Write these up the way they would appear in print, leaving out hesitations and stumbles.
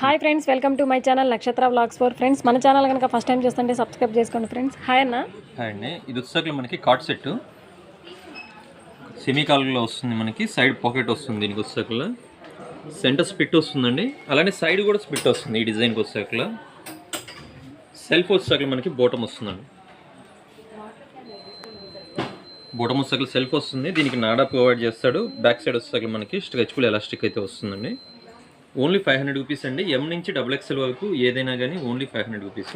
Hi friends, welcome to my channel నక్షత్ర vlogs for friends. మన channel కనుక first time చూస్తుంటే సబ్స్క్రైబ్ చేసుకోండి ఫ్రెండ్స్. హాయ్ అన్న. హాయ్ అండి. ఇది వచ్చేసరికి మనకి కార్డ్ సెట్ సెమీ కాలులో వస్తుంది. మనకి సైడ్ పాకెట్ వస్తుంది. దీనికి వచ్చేసరిలో సెంటర్ స్పిట్ వస్తుందండి. అలానే సైడ్ కూడా స్పిట్ వస్తుంది. ఈ డిజైన్కి వచ్చేసరిలో సెల్ఫ్ వచ్చేసరికి మనకి బోటం వస్తుందండి. బోటం వచ్చేసరికి సెల్ఫ్ వస్తుంది. దీనికి నాడా ప్రొవైడ్ చేస్తాడు. బ్యాక్ సైడ్ వచ్చేసరికి మనకి స్ట్రెచబుల్ ఎలాస్టిక్ అయితే వస్తుందండి. ఓన్లీ 500 రూపీస్ అండి. ఎం నుంచి XXL వరకు ఏదైనా కానీ ఓన్లీ 500 రూపీస్.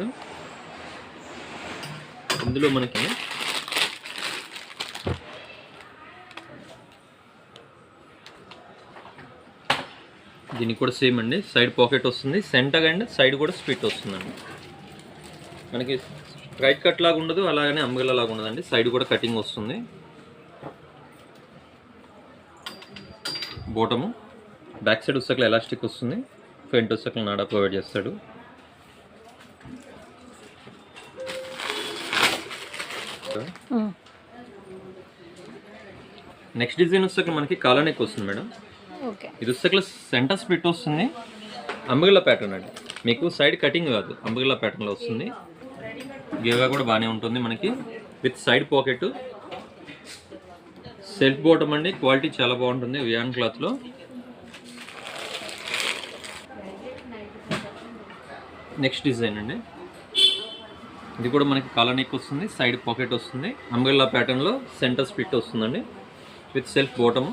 ఇందులో మనకి దీనికి కూడా సేమ్ అండి. సైడ్ పాకెట్ వస్తుంది. సెంటర్ అండ్ సైడ్ కూడా స్పిట్ వస్తుందండి. మనకి స్ట్రైట్ కట్ లాగా ఉండదు, అలాగనే అంబ్రెల్లా లాగా ఉండదండి. సైడ్ కూడా కటింగ్ వస్తుంది. బోటము బ్యాక్ సైడ్ వచ్చేసరికి ఎలాస్టిక్ వస్తుంది. ఫ్రంట్ వచ్చేసరికి నాడా ప్రొవైడ్ చేస్తాడు. నెక్స్ట్ డిజైన్ వచ్చేసరికి మనకి కాలర్ నెక్ వస్తుంది మేడం. ఇది వచ్చేసరికి సెంటర్ స్ప్లిట్ వస్తుంది. అంబ్రెల్లా ప్యాటర్న్ అండి. మీకు సైడ్ కటింగ్ కాదు, అంబ్రెల్లా ప్యాటర్న్లో వస్తుంది. గేవా కూడా బాగానే ఉంటుంది మనకి. With side pocket, self bottom అండి. క్వాలిటీ చాలా బాగుంటుంది వియాన్ క్లాత్లో. నెక్స్ట్ డిజైన్ అండి. ఇది కూడా మనకి కాలర్ నెక్ వస్తుంది. సైడ్ పాకెట్ వస్తుంది. అంబ్రెల్లా ప్యాటర్న్లో సెంటర్ స్ప్లిట్ వస్తుందండి. With self bottom.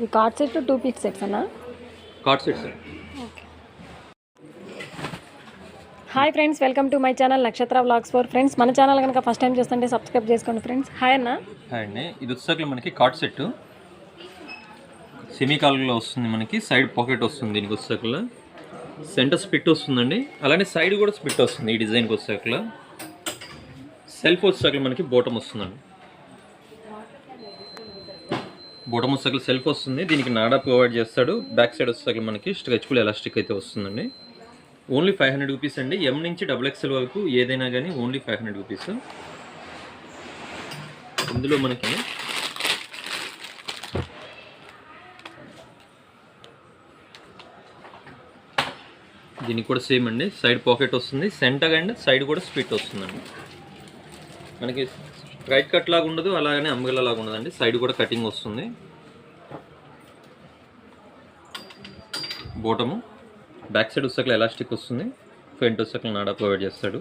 ఈ కార్డ్ సెట్ 2 పీస్ సెట్స్ అన్న. Card set sir. Hi friends, welcome to my channel నక్షత్ర వ్లాగ్స్ ఫర్ ఫ్రెండ్స్. మన ఛానల్ కనుక ఫస్ట్ టైం చూస్తుంటే సబ్స్క్రైబ్ చేసుకోండి ఫ్రెండ్స్. హాయ్ అన్న. హాయ్ అండి. ఇది వచ్చేసరికి మనకి కార్డ్ సెట్ సెమీ కాలులో వస్తుంది. మనకి సైడ్ పాకెట్ వస్తుంది. దీనికి వచ్చేసరిలో సెంటర్ స్పిట్ వస్తుందండి. అలానే సైడ్ కూడా స్పిట్ వస్తుంది. ఈ డిజైన్కి వచ్చేసరిలో సెల్ఫ్ వచ్చేసరికి మనకి బోటం వస్తుందండి. బోటం వచ్చేసరికి సెల్ఫ్ వస్తుంది. దీనికి నాడా ప్రొవైడ్ చేస్తాడు. బ్యాక్ సైడ్ వచ్చేసరికి మనకి స్ట్రెచబుల్ ఎలాస్టిక్ అయితే వస్తుందండి. ఓన్లీ 500 రూపీస్ అండి. ఎం నుంచి XXL వరకు ఏదైనా కానీ ఓన్లీ 500 రూపీస్. ఇందులో మనకి దీనికి కూడా సేమ్ అండి. సైడ్ పాకెట్ వస్తుంది. సెంటర్ అండ్ సైడ్ కూడా స్ప్లిట్ వస్తుందండి. మనకి స్ట్రైట్ కట్ లాగా ఉండదు, అలాగనే అంబ్రెల్లా లాగా ఉండదండి. సైడ్ కూడా కటింగ్ వస్తుంది. బోటము బ్యాక్ సైడ్ వచ్చేసరికి ఎలాస్టిక్ వస్తుంది. ఫ్రంట్ వచ్చేసరికి నాడా ప్రొవైడ్ చేస్తాడు.